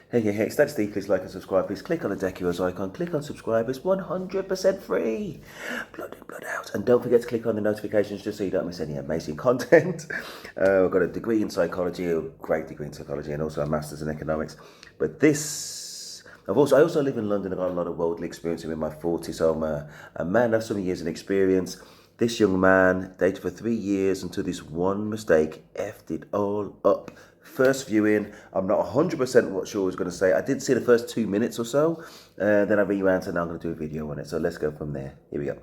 Hey, that's Steve. Please like and subscribe. Please click on the Decuros icon. Click on subscribe. It's 100% free. Blood in, blood out. And don't forget to click on the notifications just so you don't miss any amazing content. I've got a degree in psychology, a great degree in psychology, and also a master's in economics. But this, I also live in London. I've got a lot of worldly experience in my 40s. So I'm a man of some years in experience. This young man dated for 3 years until this one mistake effed it all up. First viewing, I'm not 100% what sure I was going to say. I did see the first 2 minutes or so. Then I rewound and now I'm going to do a video on it. So let's go from there. Here we go.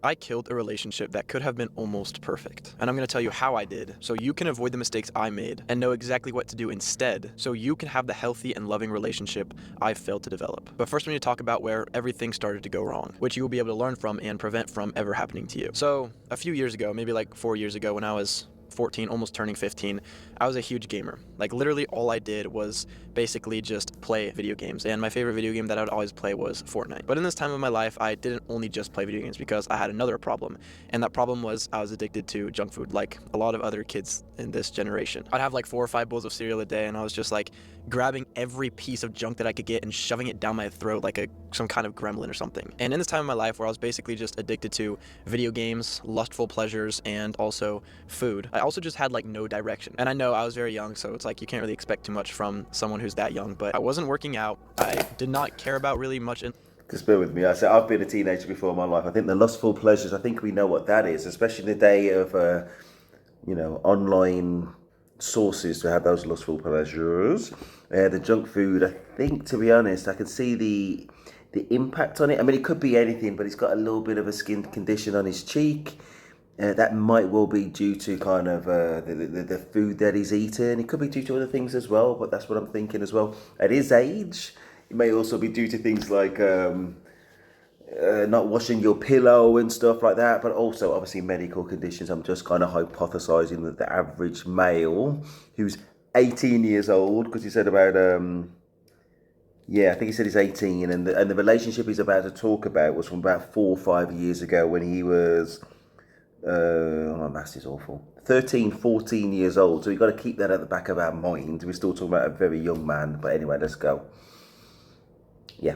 I killed a relationship that could have been almost perfect. And I'm going to tell you how I did, so you can avoid the mistakes I made and know exactly what to do instead, so you can have the healthy and loving relationship I failed to develop. But first we need to talk about where everything started to go wrong, which you will be able to learn from and prevent from ever happening to you. So a few years ago, maybe like 4 years ago, when I was 14, almost turning 15, I was a huge gamer. Like literally all I did was basically just play video games. And my favorite video game that I would always play was Fortnite. But in this time of my life, I didn't only just play video games because I had another problem. And that problem was I was addicted to junk food, like a lot of other kids in this generation. I'd have like 4 or 5 bowls of cereal a day, and I was just like grabbing every piece of junk that I could get and shoving it down my throat like some kind of gremlin or something. And in this time of my life where I was basically just addicted to video games, lustful pleasures, and also food, I also just had like no direction. And I know I was very young, so it's like you can't really expect too much from someone who's that young, but I wasn't working out. I did not care about really much. Just bear with me. I said I've been a teenager before in my life. I think the lustful pleasures, I think we know what that is, especially in the day of, online sources to have those lustful pleasures. The junk food, I think, to be honest, I can see the impact on it. I mean, it could be anything, but he's got a little bit of a skin condition on his cheek. That might well be due to kind of the food that he's eating. It could be due to other things as well, but that's what I'm thinking as well. At his age, it may also be due to things like not washing your pillow and stuff like that, but also obviously medical conditions. I'm just kind of hypothesizing that the average male who's 18 years old, because he said about I think he said he's 18, and the relationship he's about to talk about was from about 4 or 5 years ago when he was my maths is awful. 13, 14 years old. So we've got to keep that at the back of our mind. We're still talking about a very young man. But anyway, let's go. Yeah.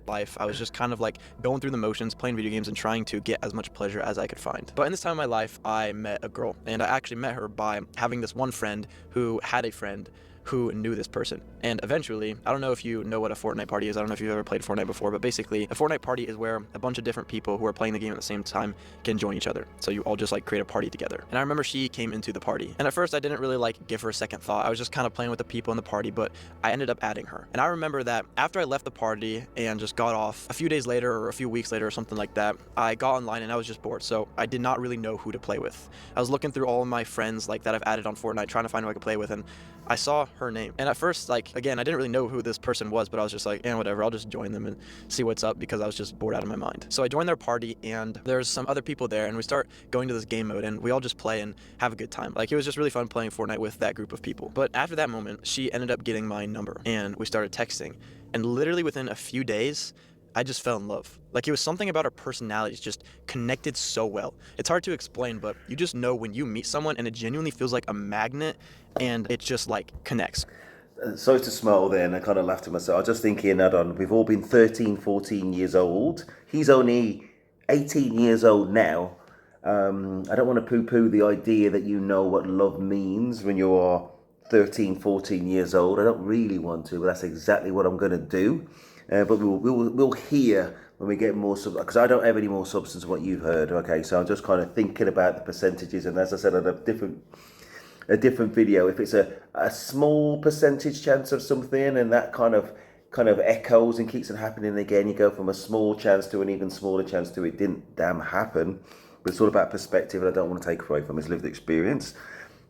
Life, I was just kind of like going through the motions, playing video games and trying to get as much pleasure as I could find. But in this time of my life, I met a girl, and I actually met her by having this one friend who had a friend who knew this person. And eventually, I don't know if you know what a Fortnite party is. I don't know if you've ever played Fortnite before, but basically a Fortnite party is where a bunch of different people who are playing the game at the same time can join each other. So you all just like create a party together. And I remember she came into the party. And at first I didn't really like give her a second thought. I was just kind of playing with the people in the party, but I ended up adding her. And I remember that after I left the party and just got off, a few days later or a few weeks later or something like that, I got online and I was just bored. So I did not really know who to play with. I was looking through all of my friends like that I've added on Fortnite, trying to find who I could play with, and I saw her name. And at first, like, again, I didn't really know who this person was, but I was just like, whatever, I'll just join them and see what's up because I was just bored out of my mind. So I joined their party, and there's some other people there, and we start going to this game mode, and we all just play and have a good time. Like, it was just really fun playing Fortnite with that group of people. But after that moment, she ended up getting my number, and we started texting. And literally within a few days, I just fell in love. Like, it was something about our personalities just connected so well. It's hard to explain, but you just know when you meet someone and it genuinely feels like a magnet and it just like connects. Sorry to smile there, and I kind of laughed to myself. I was just thinking, we've all been 13, 14 years old. He's only 18 years old now. I don't want to poo-poo the idea that you know what love means when you are 13, 14 years old. I don't really want to, but that's exactly what I'm going to do. But we'll hear when we get more, because I don't have any more substance than what you've heard. Okay, so I'm just kind of thinking about the percentages, and as I said, on a different video, if it's a small percentage chance of something, and that kind of echoes and keeps it happening again, you go from a small chance to an even smaller chance to it didn't damn happen. But it's all about perspective, and I don't want to take away from his lived experience.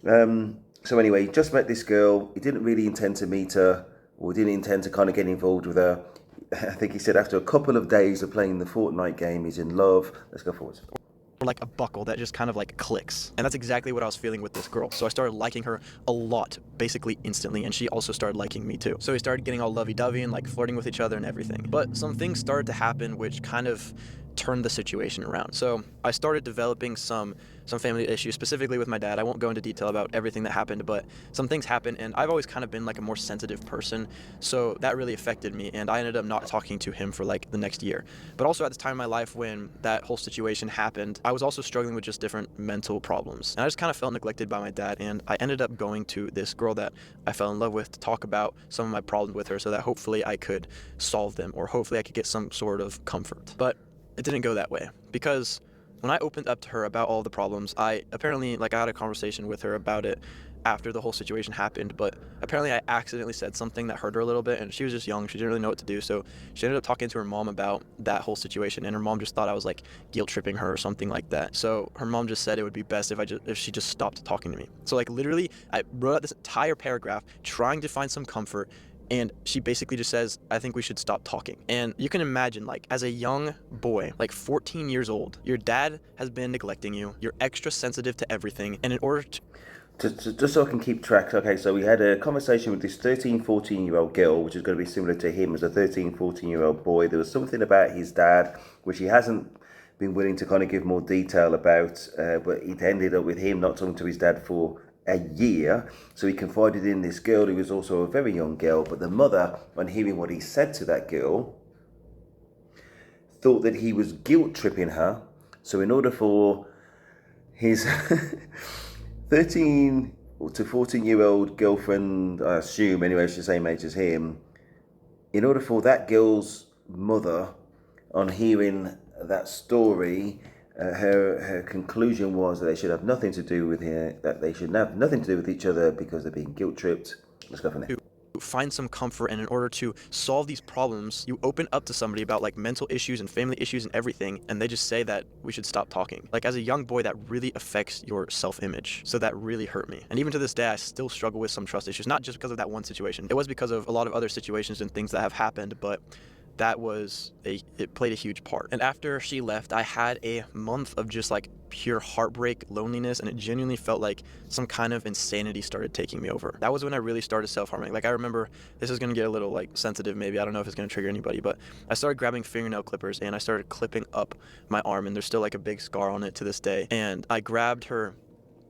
So anyway, he just met this girl. He didn't really intend to meet her, or didn't intend to kind of get involved with her. I think he said after a couple of days of playing the Fortnite game, he's in love. Let's go forward. Or like a buckle that just kind of like clicks. And that's exactly what I was feeling with this girl. So I started liking her a lot, basically instantly, and she also started liking me too. So we started getting all lovey-dovey and like flirting with each other and everything. But some things started to happen which kind of turn the situation around. So I started developing some family issues, specifically with my dad. I won't go into detail about everything that happened, but some things happened, and I've always kind of been like a more sensitive person, so that really affected me, and I ended up not talking to him for like the next year. But also at this time in my life when that whole situation happened, I was also struggling with just different mental problems, and I just kind of felt neglected by my dad, and I ended up going to this girl that I fell in love with to talk about some of my problems with her so that hopefully I could solve them, or hopefully I could get some sort of comfort. But it didn't go that way, because when I opened up to her about all the problems, I had a conversation with her about it after the whole situation happened, but apparently I accidentally said something that hurt her a little bit, and she was just young, she didn't really know what to do, so she ended up talking to her mom about that whole situation, and her mom just thought I was like guilt tripping her or something like that. So her mom just said it would be best if she just stopped talking to me. So like literally I wrote out this entire paragraph trying to find some comfort, and she basically just says, I think we should stop talking. And you can imagine, like, as a young boy, like 14 years old, your dad has been neglecting you, you're extra sensitive to everything, and in order to Just so I can keep track, okay, so we had a conversation with this 13, 14-year-old girl, which is going to be similar to him as a 13, 14-year-old boy. There was something about his dad, which he hasn't been willing to kind of give more detail about, but it ended up with him not talking to his dad for a year. So he confided in this girl who was also a very young girl, but the mother, on hearing what he said to that girl, thought that he was guilt tripping her. So in order for his 13 to 14-year-old girlfriend, I assume anyway, she's the same age as him, in order for that girl's mother, on hearing that story, her conclusion was that they should have nothing to do with her, that they should have nothing to do with each other because they're being guilt tripped. Let's go from there. find some comfort, and in order to solve these problems, you open up to somebody about like mental issues and family issues and everything, and they just say that we should stop talking. Like as a young boy, that really affects your self-image. So that really hurt me. And even to this day, I still struggle with some trust issues, not just because of that one situation. It was because of a lot of other situations and things that have happened, but it played a huge part. And after she left, I had a month of just like pure heartbreak, loneliness, and it genuinely felt like some kind of insanity started taking me over. That was when I really started self-harming. Like I remember, this is gonna get a little like sensitive maybe, I don't know if it's gonna trigger anybody, but I started grabbing fingernail clippers and I started clipping up my arm, and there's still like a big scar on it to this day. And I grabbed her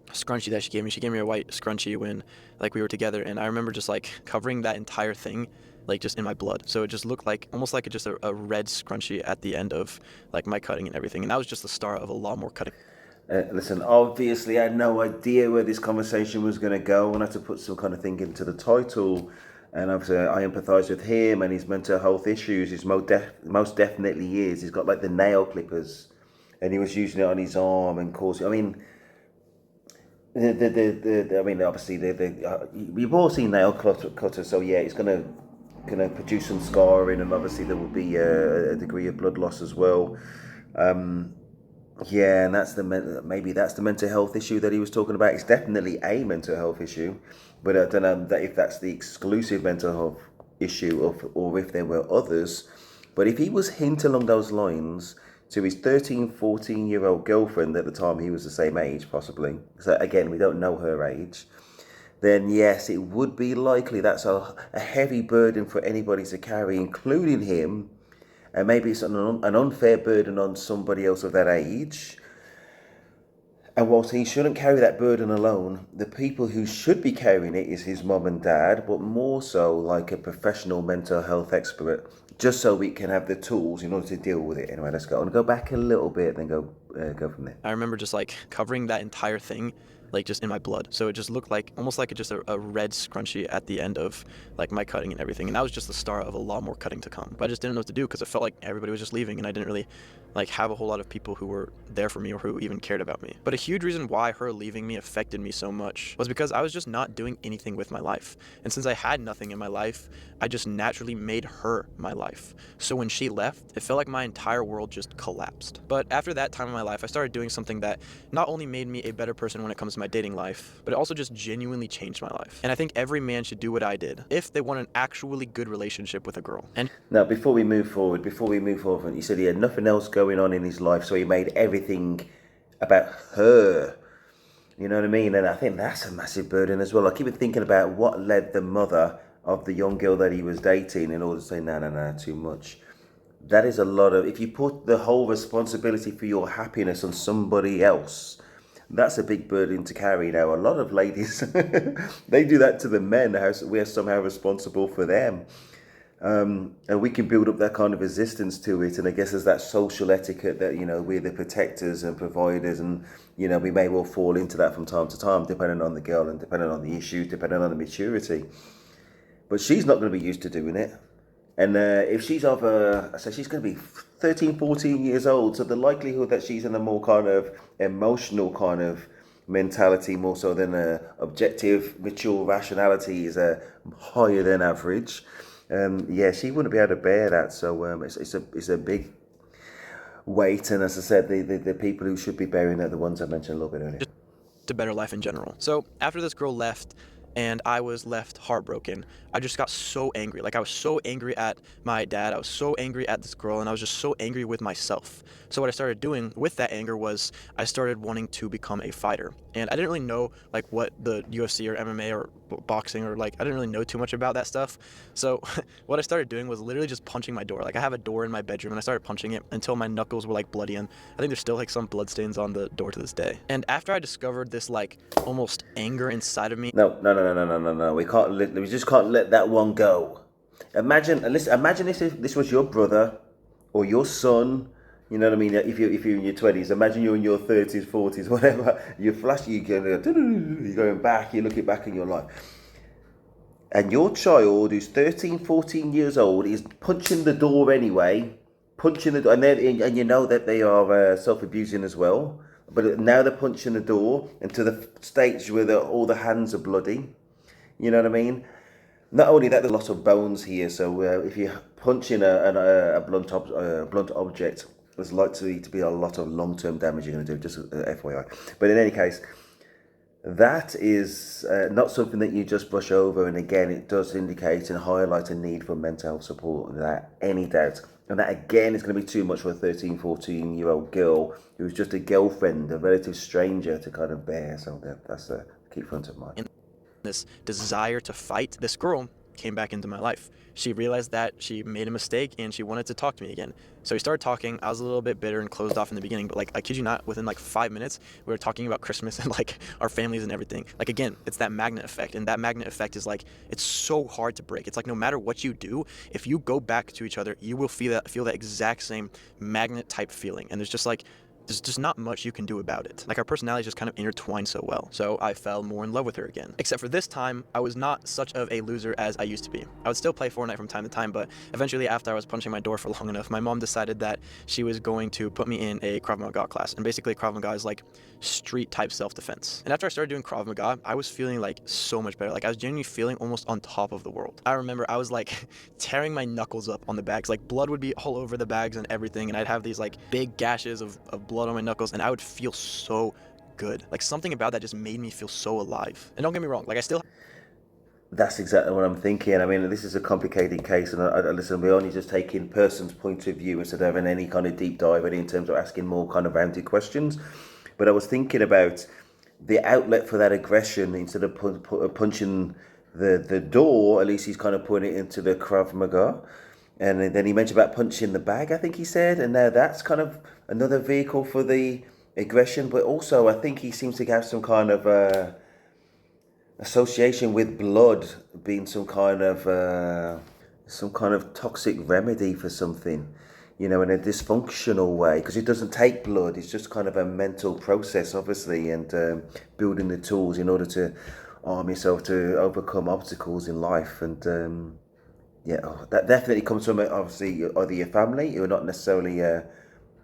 scrunchie that she gave me. She gave me a white scrunchie when like we were together, and I remember just like covering that entire thing like just in my blood. So it just looked like almost like just a red scrunchie at the end of like my cutting and everything. And that was just the start of a lot more cutting. Listen, obviously I had no idea where this conversation was going to go, and I had to put some kind of thing into the title. And obviously I empathise with him and his mental health issues. His most definitely is. He's got like the nail clippers, and he was using it on his arm and causing. I mean, obviously we've all seen nail cutters, so yeah, it's gonna produce some scarring, and obviously there will be a degree of blood loss as well. Yeah, and maybe that's the mental health issue that he was talking about. It's definitely a mental health issue, but I don't know if that's the exclusive mental health issue or if there were others. But if he was hinting along those lines to his 13, 14-year-old girlfriend at the time, he was the same age, possibly. So again, we don't know her age. Then yes, it would be likely that's a heavy burden for anybody to carry, including him. And maybe it's an unfair burden on somebody else of that age. And whilst he shouldn't carry that burden alone, the people who should be carrying it is his mum and dad, but more so like a professional mental health expert, just so we can have the tools in order to deal with it. Anyway, let's go. And go back a little bit, then go from there. I remember just like covering that entire thing like just in my blood. So it just looked like almost like just a red scrunchie at the end of like my cutting and everything. And that was just the start of a lot more cutting to come. But I just didn't know what to do because it felt like everybody was just leaving, and I didn't really like have a whole lot of people who were there for me or who even cared about me. But a huge reason why her leaving me affected me so much was because I was just not doing anything with my life. And since I had nothing in my life, I just naturally made her my life. So when she left, it felt like my entire world just collapsed. But after that time in my life, I started doing something that not only made me a better person when it comes to my dating life, but it also just genuinely changed my life. And I think every man should do what I did if they want an actually good relationship with a girl. And now, before we move forward, you said he had nothing else going on in his life, so he made everything about her. You know what I mean? And I think that's a massive burden as well. I keep thinking about what led the mother of the young girl that he was dating in order to say, no, too much. that is a lot of, if you put the whole responsibility for your happiness on somebody else, that's a big burden to carry. Now, a lot of ladies, they do that to the men. We're somehow responsible for them. And we can build up that kind of resistance to it. And I guess there's that social etiquette that, we're the protectors and providers. And, we may well fall into that from time to time, depending on the girl and depending on the issues, depending on the maturity. But she's not going to be used to doing it. And if she's so she's going to be 13, 14 years old. So the likelihood that she's in a more kind of emotional kind of mentality, more so than objective, mature rationality, is higher than average. Yeah, she wouldn't be able to bear that. So it's a big weight. And as I said, the people who should be bearing it are the ones I mentioned a little bit earlier. To better life in general. So after this girl left and I was left heartbroken, I just got so angry. Like, I was so angry at my dad, I was so angry at this girl, and I was just so angry with myself. So what I started doing with that anger was I started wanting to become a fighter. And I didn't really know like what the UFC or MMA or boxing, or like I didn't really know too much about that stuff. So what I started doing was literally just punching my door. Like, I have a door in my bedroom and I started punching it until my knuckles were like bloody, and I think there's still like some blood stains on the door to this day. And after I discovered this like almost anger inside of me. No. We just can't let that one go. Imagine if this was your brother or your son. You know what I mean? If you're in your 20s, imagine you're in your 30s, 40s, whatever. You're flashing, you're going back, you're looking back in your life. And your child, who's 13, 14 years old, is punching the door anyway. Punching the door. And you know that they are self-abusing as well. But now they're punching the door, and to the stage where all the hands are bloody. You know what I mean? Not only that, there's a lot of bones here. So if you're punching a blunt object, there's likely to be a lot of long-term damage you're going to do, just FYI. But in any case, that is not something that you just brush over. And again, it does indicate and highlight a need for mental health support, without any doubt. And that, again, is going to be too much for a 13, 14-year-old girl who's just a girlfriend, a relative stranger, to kind of bear. So that's a key front of mind. This desire to fight, this girl came back into my life. She realized that she made a mistake and she wanted to talk to me again. So we started talking. I was a little bit bitter and closed off in the beginning, but like, I kid you not, within like 5 minutes, we were talking about Christmas and like our families and everything. Like, again, it's that magnet effect, and that magnet effect is like, it's so hard to break. It's like, no matter what you do, if you go back to each other, you will feel that exact same magnet type feeling. And there's just not much you can do about it. Like, our personalities just kind of intertwine so well. So I fell more in love with her again. Except for this time, I was not such of a loser as I used to be. I would still play Fortnite from time to time, but eventually, after I was punching my door for long enough, my mom decided that she was going to put me in a Krav Maga class. And basically, Krav Maga is like street type self-defense. And after I started doing Krav Maga, I was feeling like so much better. Like, I was genuinely feeling almost on top of the world. I remember I was like tearing my knuckles up on the bags. Like, blood would be all over the bags and everything, and I'd have these like big gashes of blood on my knuckles, and I would feel so good. Like, something about that just made me feel so alive. And don't get me wrong, like, I still... That's exactly what I'm thinking. I mean, this is a complicated case, and listen, we're only just taking person's point of view instead of having any kind of deep dive in terms of asking more kind of rounded questions. But I was thinking about the outlet for that aggression. Instead of punching the door, at least he's kind of putting it into the Krav Maga. And then he mentioned about punching the bag, I think he said. And now that's kind of another vehicle for the aggression. But also, I think he seems to have some kind of association with blood being some kind of toxic remedy for something, in a dysfunctional way, because it doesn't take blood. It's just kind of a mental process, obviously, and building the tools in order to arm yourself to overcome obstacles in life. And that definitely comes from, obviously, either your family who are not necessarily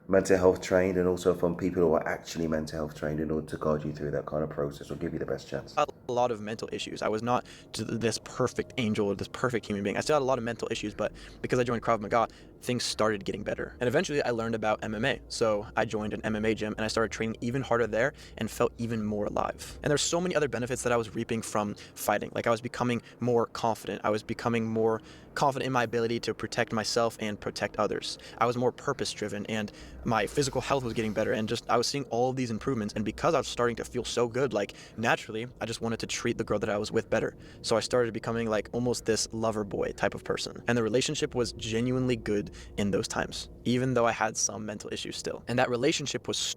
mental health trained, and also from people who are actually mental health trained in order to guide you through that kind of process or give you the best chance. A lot of mental issues. I was not this perfect angel or this perfect human being. I still had a lot of mental issues, but because I joined Krav Maga, things started getting better. And eventually I learned about MMA. So I joined an MMA gym and I started training even harder there and felt even more alive. And there's so many other benefits that I was reaping from fighting. Like, I was becoming more confident. I was becoming more confident in my ability to protect myself and protect others. I was more purpose driven, and my physical health was getting better, and just I was seeing all of these improvements. And because I was starting to feel so good, like naturally I just wanted to treat the girl that I was with better. So I started becoming like almost this lover boy type of person, and the relationship was genuinely good in those times, even though I had some mental issues still. And that relationship was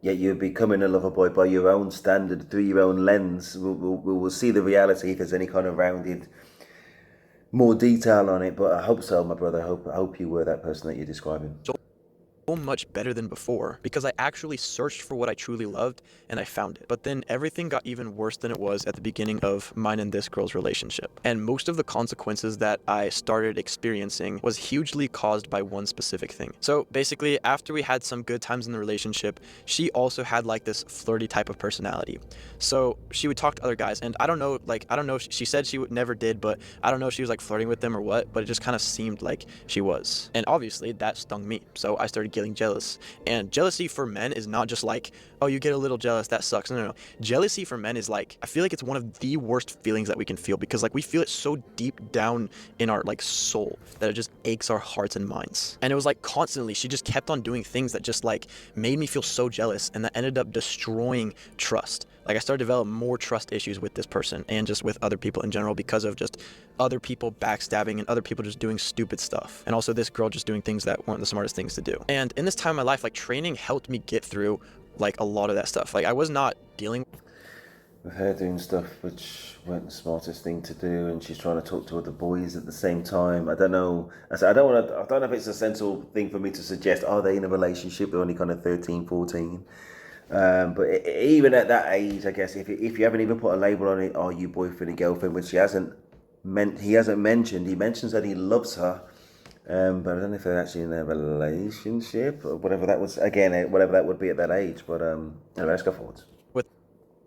Yet you're becoming a lover boy by your own standard, through your own lens. We'll see the reality if there's any kind of rounded, more detail on it. But I hope so, my brother. I hope you were that person that you're describing. so much better than before because I actually searched for what I truly loved and I found it. But then everything got even worse than it was at the beginning of mine and this girl's relationship. And most of the consequences that I started experiencing was hugely caused by one specific thing. So basically, after we had some good times in the relationship, she also had like this flirty type of personality. So she would talk to other guys, and I don't know, she said she never did, but I don't know if she was like flirting with them or what, but it just kind of seemed like she was. And obviously that stung me. So I started getting jealous. And jealousy for men is not just like, oh, you get a little jealous, that sucks. No. Jealousy for men is like, I feel like it's one of the worst feelings that we can feel, because like we feel it so deep down in our like soul that it just aches our hearts and minds. And it was like constantly, she just kept on doing things that just like made me feel so jealous, and that ended up destroying trust. Like I started to develop more trust issues with this person and just with other people in general, because of just other people backstabbing and other people just doing stupid stuff. And also this girl just doing things that weren't the smartest things to do. And in this time of my life, like training helped me get through like a lot of that stuff. Like I was not dealing With her doing stuff which weren't the smartest thing to do, and she's trying to talk to other boys at the same time. I don't know. I don't know if it's a sensible thing for me to suggest. Are they in a relationship? They're only kind of 13, 14. But even at that age, I guess if you haven't even put a label on it, are you boyfriend and girlfriend? Which he hasn't mentioned. He mentions that he loves her, but I don't know if they're actually in a relationship or whatever that was. Again, whatever that would be at that age. But anyway, let's go forward. with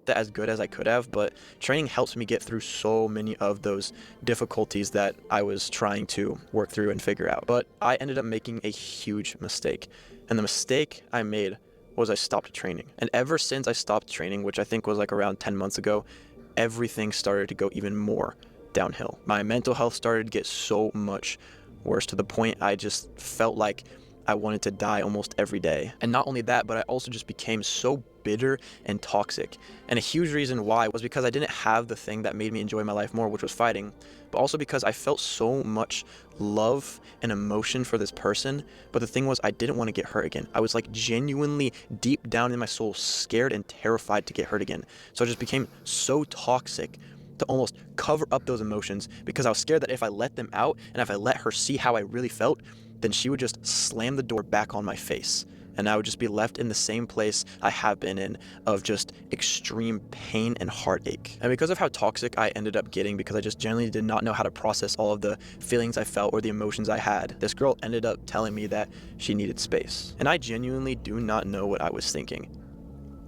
that as good as I could have, but training helps me get through so many of those difficulties that I was trying to work through and figure out. But I ended up making a huge mistake, and the mistake I made was I stopped training. And ever since I stopped training, which I think was like around 10 months ago, everything started to go even more downhill. My mental health started to get so much worse, to the point I just felt like I wanted to die almost every day. And not only that, but I also just became so bitter and toxic. And a huge reason why was because I didn't have the thing that made me enjoy my life more, which was fighting, but also because I felt so much love and emotion for this person. But the thing was, I didn't want to get hurt again. I was like genuinely deep down in my soul scared and terrified to get hurt again. So I just became so toxic to almost cover up those emotions, because I was scared that if I let them out and if I let her see how I really felt, then she would just slam the door back on my face, and I would just be left in the same place I have been in, of just extreme pain and heartache. And because of how toxic I ended up getting, because I just generally did not know how to process all of the feelings I felt or the emotions I had, this girl ended up telling me that she needed space. And I genuinely do not know what I was thinking.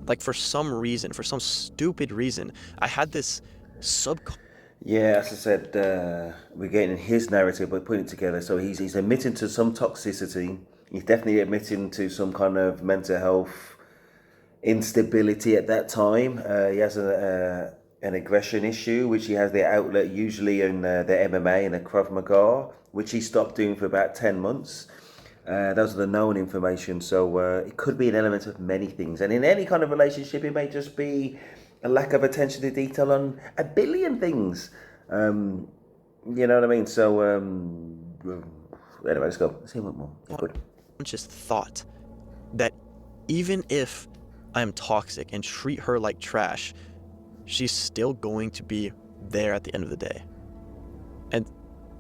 Like for some reason, for some stupid reason, I had this Yeah, as I said, we're getting his narrative, but putting it together. So he's admitting to some toxicity. He's definitely admitting to some kind of mental health instability at that time. He has an aggression issue, which he has the outlet usually in the MMA and the krav maga, which he stopped doing for about 10 months. Those are the known information. So it could be an element of many things. And in any kind of relationship, it may just be a lack of attention to detail on a billion things. You know what I mean? So anyway, let's go. Let's see what more. Yeah, good. Just thought that even if I'm toxic and treat her like trash, she's still going to be there at the end of the day. And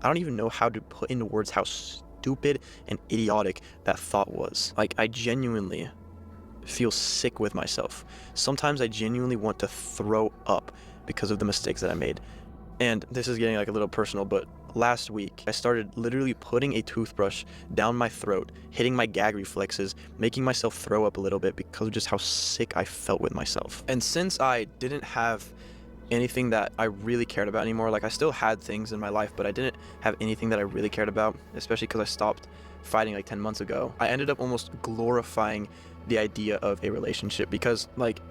I don't even know how to put into words how stupid and idiotic that thought was. Like, I genuinely feel sick with myself. Sometimes I genuinely want to throw up because of the mistakes that I made. And this is getting like a little personal, but last week I started literally putting a toothbrush down my throat, hitting my gag reflexes, making myself throw up a little bit because of just how sick I felt with myself. And since I didn't have anything that I really cared about anymore, like I still had things in my life, but I didn't have anything that I really cared about, especially because I stopped fighting like 10 months ago, I ended up almost glorifying the idea of a relationship, because like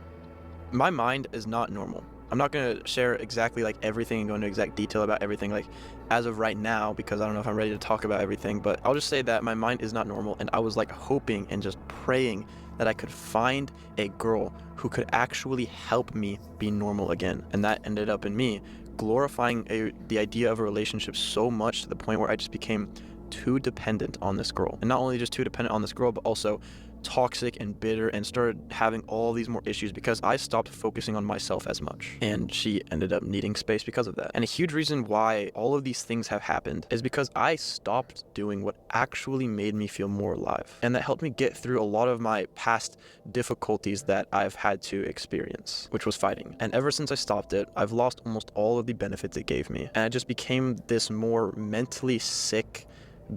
my mind is not normal. I'm not going to share exactly like everything and go into exact detail about everything like as of right now, because I don't know if I'm ready to talk about everything, but I'll just say that my mind is not normal, and I was like hoping and just praying that I could find a girl who could actually help me be normal again. And that ended up in me glorifying the idea of a relationship so much to the point where I just became too dependent on this girl. And not only just too dependent on this girl, but also toxic and bitter, and started having all these more issues because I stopped focusing on myself as much. And she ended up needing space because of that. And a huge reason why all of these things have happened is because I stopped doing what actually made me feel more alive. And that helped me get through a lot of my past difficulties that I've had to experience, which was fighting. And ever since I stopped it, I've lost almost all of the benefits it gave me. And I just became this more mentally sick,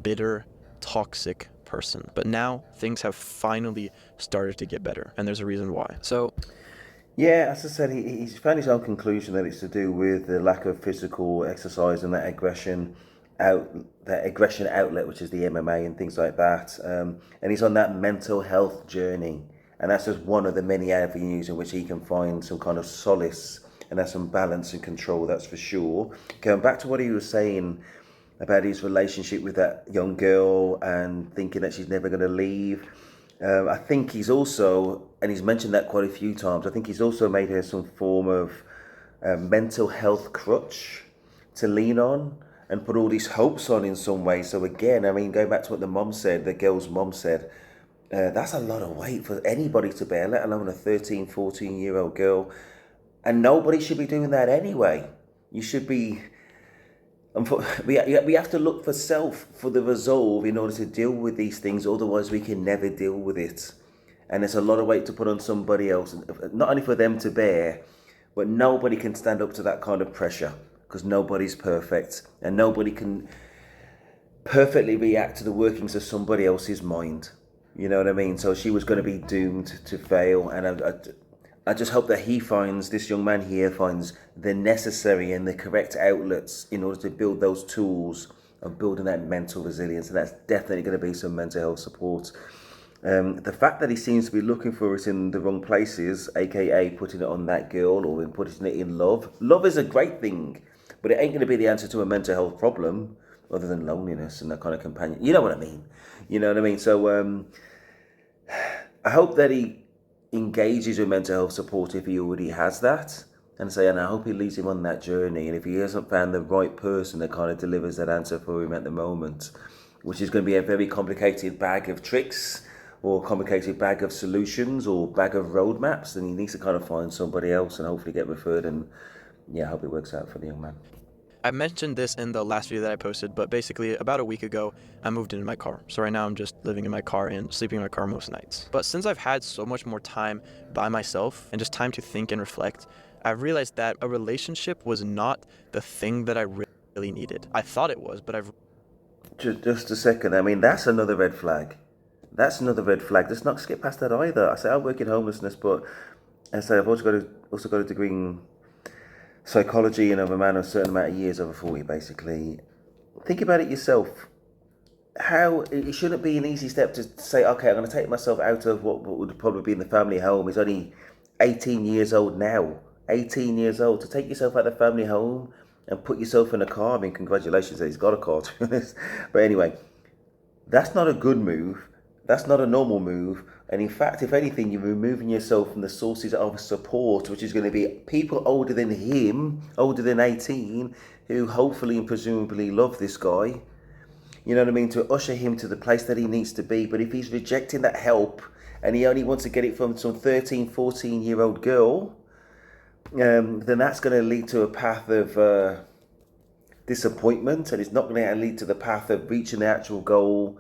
bitter, toxic person. But now things have finally started to get better, and there's a reason why. So Yeah, as I said, he's found his own conclusion that it's to do with the lack of physical exercise and that aggression outlet, which is the MMA and things like that. And he's on that mental health journey, and that's just one of the many avenues in which he can find some kind of solace and have some balance and control. That's for sure. Going back to what he was saying about his relationship with that young girl and thinking that she's never going to leave. I think he's also, and he's mentioned that quite a few times, I think he's also made her some form of mental health crutch to lean on and put all these hopes on in some way. So again, I mean, going back to what the girl's mom said, that's a lot of weight for anybody to bear, let alone a 13, 14-year-old girl. And nobody should be doing that anyway. You should be... We have to look for self, for the resolve in order to deal with these things. Otherwise, we can never deal with it. And there's a lot of weight to put on somebody else, not only for them to bear, but nobody can stand up to that kind of pressure because nobody's perfect and nobody can perfectly react to the workings of somebody else's mind. You know what I mean? So she was going to be doomed to fail. And I just hope that this young man here finds the necessary and the correct outlets in order to build those tools of building that mental resilience. And that's definitely going to be some mental health support. The fact that he seems to be looking for it in the wrong places, aka putting it on that girl or putting it in love. Love is a great thing, but it ain't going to be the answer to a mental health problem other than loneliness and that kind of companion. You know what I mean? You know what I mean? So I hope that he engages with mental health support if he already has that, and I hope he leads him on that journey. And if he hasn't found the right person that kind of delivers that answer for him at the moment, which is going to be a very complicated bag of tricks or complicated bag of solutions or bag of roadmaps, then he needs to kind of find somebody else and hopefully get referred. And yeah, I hope it works out for the young man. I mentioned this in the last video that I posted, but basically about a week ago, I moved into my car. So right now I'm just living in my car and sleeping in my car most nights. But since I've had so much more time by myself and just time to think and reflect, I've realized that a relationship was not the thing that I really needed. I thought it was, but Just a second. I mean, that's another red flag. Let's not skip past that either. I work in homelessness, but I've also got a degree in psychology, and I'm a man of a certain amount of years, over 40 basically. Think about it yourself. It shouldn't be an easy step to say, okay, I'm going to take myself out of what would probably be in the family home. He's only 18 years old now. 18 years old. To take yourself out of the family home and put yourself in a car. I mean, congratulations that he's got a car, to be honest. But anyway, that's not a good move. That's not a normal move. And in fact, if anything, you're removing yourself from the sources of support, which is going to be people older than him, older than 18, who hopefully and presumably love this guy. You know what I mean? To usher him to the place that he needs to be. But if he's rejecting that help and he only wants to get it from some 13, 14-year-old girl, then that's going to lead to a path of disappointment, and it's not going to lead to the path of reaching the actual goal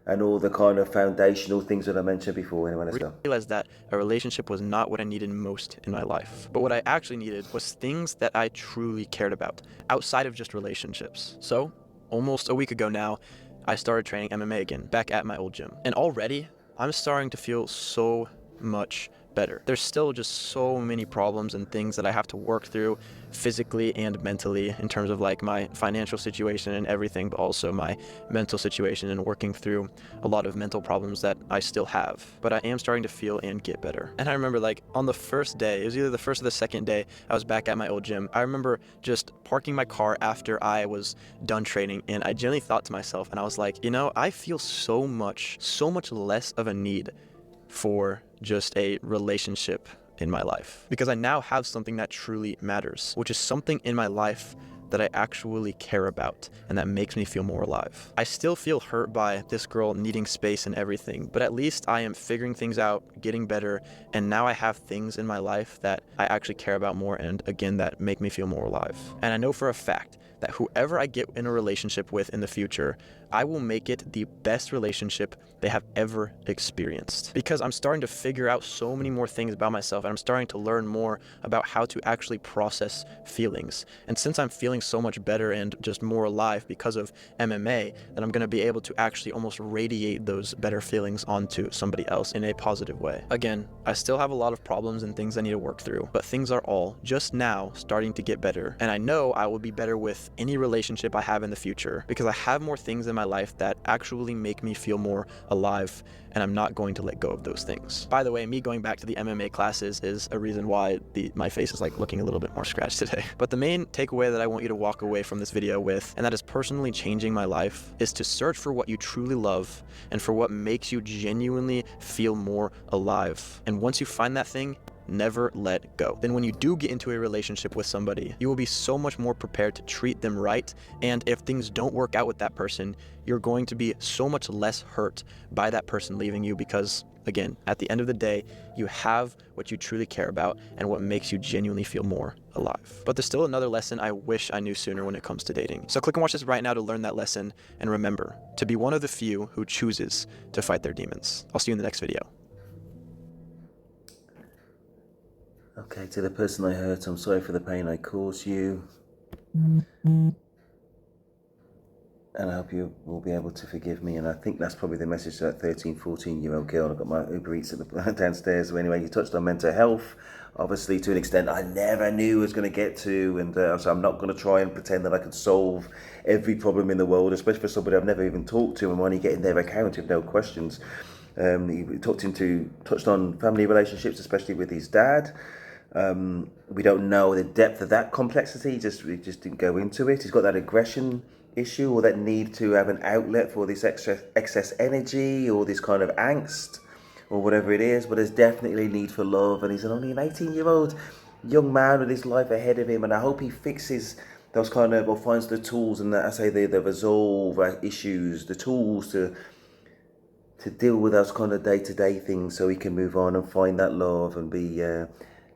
and all the kind of foundational things that I mentioned before. Anyway, let's go. realized that a relationship was not what I needed most in my life. But what I actually needed was things that I truly cared about, outside of just relationships. So, almost a week ago now, I started training MMA again, back at my old gym. And already, I'm starting to feel so much better. There's still just so many problems and things that I have to work through physically and mentally in terms of like my financial situation and everything, but also my mental situation and working through a lot of mental problems that I still have. But I am starting to feel and get better. And I remember like on the first day, it was either the first or the second day I was back at my old gym, I remember just parking my car after I was done training, and I genuinely thought to myself, and I was like, you know, I feel so much less of a need for just a relationship in my life, because I now have something that truly matters, which is something in my life that I actually care about and that makes me feel more alive. I still feel hurt by this girl needing space and everything, but at least I am figuring things out, getting better, and now I have things in my life that I actually care about more and, again, that make me feel more alive. And I know for a fact that whoever I get in a relationship with in the future, I will make it the best relationship they have ever experienced. Because I'm starting to figure out so many more things about myself, and I'm starting to learn more about how to actually process feelings. And since I'm feeling so much better and just more alive because of MMA, then I'm gonna be able to actually almost radiate those better feelings onto somebody else in a positive way. Again, I still have a lot of problems and things I need to work through, but things are all just now starting to get better. And I know I will be better with any relationship I have in the future because I have more things in my life that actually make me feel more alive, and I'm not going to let go of those things. By the way, me going back to the MMA classes is a reason why my face is like looking a little bit more scratched today. But the main takeaway that I want you to walk away from this video with, and that is personally changing my life, is to search for what you truly love and for what makes you genuinely feel more alive. And once you find that thing, never let go. Then when you do get into a relationship with somebody, you will be so much more prepared to treat them right. And if things don't work out with that person, you're going to be so much less hurt by that person leaving you because, again, at the end of the day, you have what you truly care about and what makes you genuinely feel more alive. But there's still another lesson I wish I knew sooner when it comes to dating. So click and watch this right now to learn that lesson, and remember to be one of the few who chooses to fight their demons. I'll see you in the next video. Okay, to the person I hurt, I'm sorry for the pain I caused you. And I hope you will be able to forgive me. And I think that's probably the message to that 13, 14-year-old girl. I've got my Uber Eats downstairs. So anyway, you touched on mental health. Obviously, to an extent, I never knew I was going to get to. And so I'm not going to try and pretend that I could solve every problem in the world, especially for somebody I've never even talked to. I'm only getting their account with no questions. He touched on family relationships, especially with his dad. We don't know the depth of that complexity. We just didn't go into it. He's got that aggression issue, or that need to have an outlet for this excess energy or this kind of angst or whatever it is. But there's definitely a need for love, and he's only an 18-year-old young man with his life ahead of him. And I hope he fixes those kind of, or finds the tools, and I say the resolve issues, the tools to deal with those kind of day-to-day things, so he can move on and find that love and be a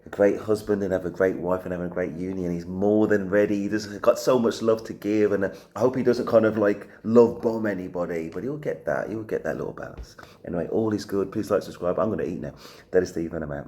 great husband and have a great wife and have a great union. He's more than ready. He's got so much love to give, and I hope he doesn't kind of like love bomb anybody, but he'll get that little balance. Anyway, all is good. Please like, subscribe. I'm going to eat now. That is Steve, and I'm out.